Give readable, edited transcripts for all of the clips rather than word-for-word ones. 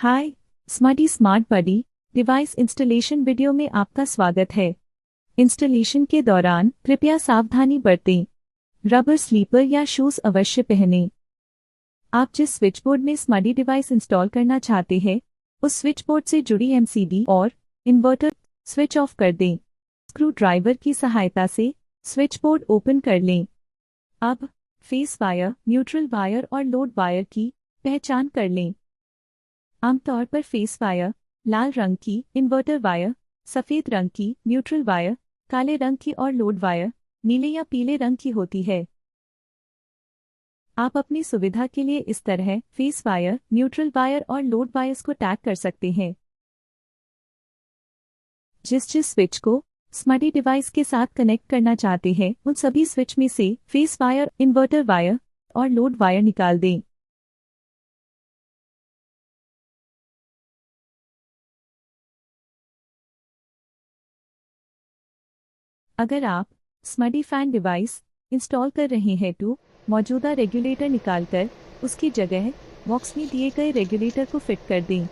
हाय smarty smart बडी device installation video में आपका स्वागत है। इंस्टॉलेशन के दौरान कृपया सावधानी बरतें। रबर स्लीपर या शूज अवश्य पहनें। आप जिस स्विच बोर्ड में स्मार्टी डिवाइस इंस्टॉल करना चाहते हैं उस स्विच बोर्ड से जुड़ी एमसीबी और इन्वर्टर स्विच ऑफ कर दें। स्क्रू ड्राइवर की सहायता से स्विच बोर्ड ओपन कर लें। अब फेस वायर, न्यूट्रल वायर और लोड वायर की पहचान कर लें। आमतौर पर फेस वायर लाल रंग की, इन्वर्टर वायर सफेद रंग की, न्यूट्रल वायर काले रंग की और लोड वायर नीले या पीले रंग की होती है। आप अपनी सुविधा के लिए इस तरह फेस वायर, न्यूट्रल वायर और लोड वायर्स को टैग कर सकते हैं। जिस स्विच को स्मार्टी डिवाइस के साथ कनेक्ट करना चाहते हैं उन सभी स्विच में से फेस वायर, इन्वर्टर वायर और लोड वायर निकाल दें। अगर आप स्मार्टी फैन डिवाइस इंस्टॉल कर रहे हैं तो मौजूदा रेगुलेटर निकालकर उसकी जगह बॉक्स में दिए गए रेगुलेटर को फिट कर दें।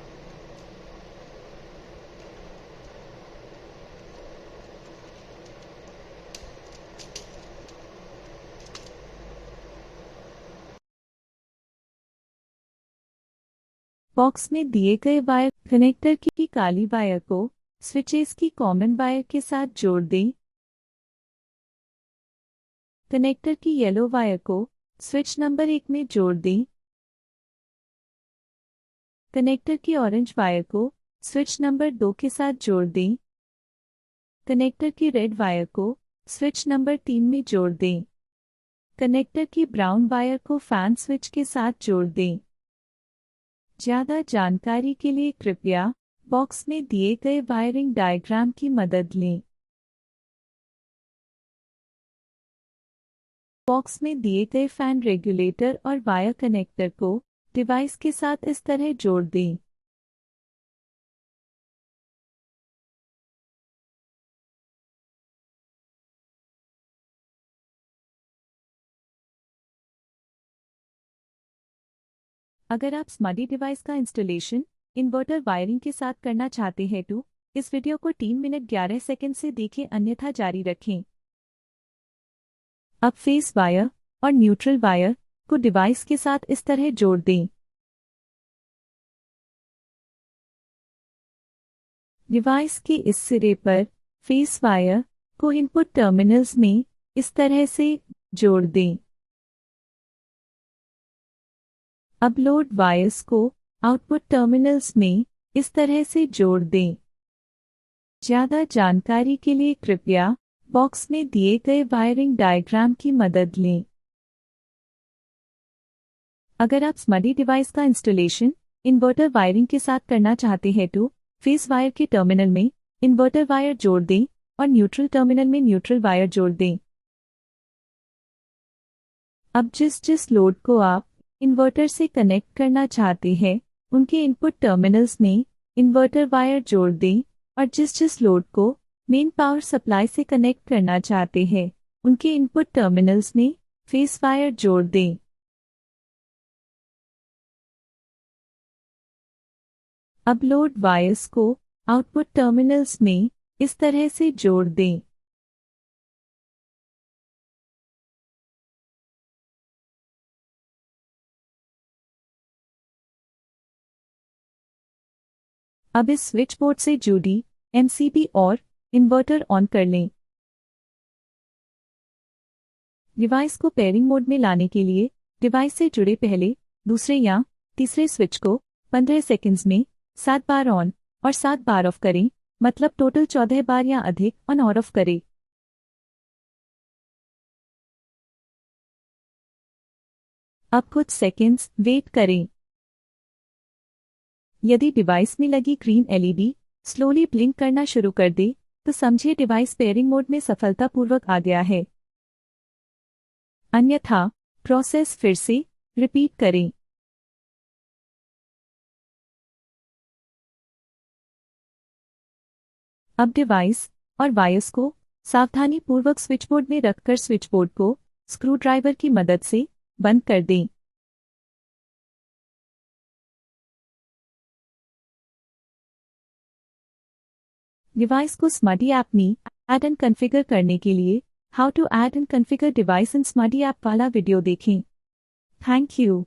बॉक्स में दिए गए वायर कनेक्टर की काली वायर को स्विचेस की कॉमन वायर के साथ जोड़ दें। कनेक्टर की येलो वायर को स्विच नंबर 1 में जोड़ दें। कनेक्टर की ऑरेंज वायर को स्विच नंबर 2 के साथ जोड़ दें। कनेक्टर की रेड वायर को स्विच नंबर 3 में जोड़ दें। कनेक्टर की ब्राउन वायर को फैन स्विच के साथ जोड़ दें। ज़्यादा जानकारी के लिए कृपया बॉक्स में दिए गए वायरिंग डायग्राम की मदद लें। बॉक्स में दिए गए फैन रेगुलेटर और वायर कनेक्टर को डिवाइस के साथ इस तरह जोड़ दें। अगर आप स्मार्टी डिवाइस का इंस्टॉलेशन इन्वर्टर वायरिंग के साथ करना चाहते हैं तो इस वीडियो को 3 मिनट 11 सेकंड से देखें, अन्यथा जारी रखें। अब फेस वायर और न्यूट्रल वायर को डिवाइस के साथ इस तरह जोड़ दें। डिवाइस के इस सिरे पर फेस वायर को इनपुट टर्मिनल्स में इस तरह से जोड़ दें। अब लोड वायर्स को आउटपुट टर्मिनल्स में इस तरह से जोड़ दें। ज़्यादा जानकारी के लिए कृपया बॉक्स में दिए गए वायरिंग डायग्राम की मदद लें। अगर आप स्मार्टी डिवाइस का इंस्टॉलेशन इन्वर्टर वायरिंग के साथ करना चाहते हैं तो फेस वायर के टर्मिनल में इन्वर्टर वायर जोड़ दें और न्यूट्रल टर्मिनल में न्यूट्रल वायर जोड़ दें। अब जिस लोड को आप इन्वर्टर से कनेक्ट करना चाहते हैं उनके इनपुट टर्मिनल्स में इन्वर्टर वायर जोड़ दें और जिस लोड को मेन पावर सप्लाई से कनेक्ट करना चाहते हैं उनके इनपुट टर्मिनल्स में फेस वायर जोड़ दें। अब लोड वायर्स को आउटपुट टर्मिनल्स में इस तरह से जोड़ दें। अब इस स्विच बोर्ड से जुड़ी एमसीबी और इन्वर्टर ऑन कर लें। डिवाइस को पेयरिंग मोड में लाने के लिए डिवाइस से जुड़े पहले, दूसरे या तीसरे स्विच को 15 सेकंड्स में 7 बार ऑन और 7 बार ऑफ करें, मतलब टोटल 14 बार या अधिक ऑन और ऑफ करें। अब कुछ सेकंड्स वेट करें। यदि डिवाइस में लगी ग्रीन एलईडी स्लोली ब्लिंक करना शुरू कर दे तो समझिए डिवाइस पेयरिंग मोड में सफलतापूर्वक आ गया है। अन्यथा प्रोसेस फिर से रिपीट करें। अब डिवाइस और वायर्स को सावधानीपूर्वक स्विचबोर्ड में रखकर स्विचबोर्ड को स्क्रू ड्राइवर की मदद से बंद कर दें। डिवाइस को स्मार्टी ऐप में ऐड एंड कॉन्फ़िगर करने के लिए how to add and configure device in Smarty app वाला वीडियो देखें। Thank you.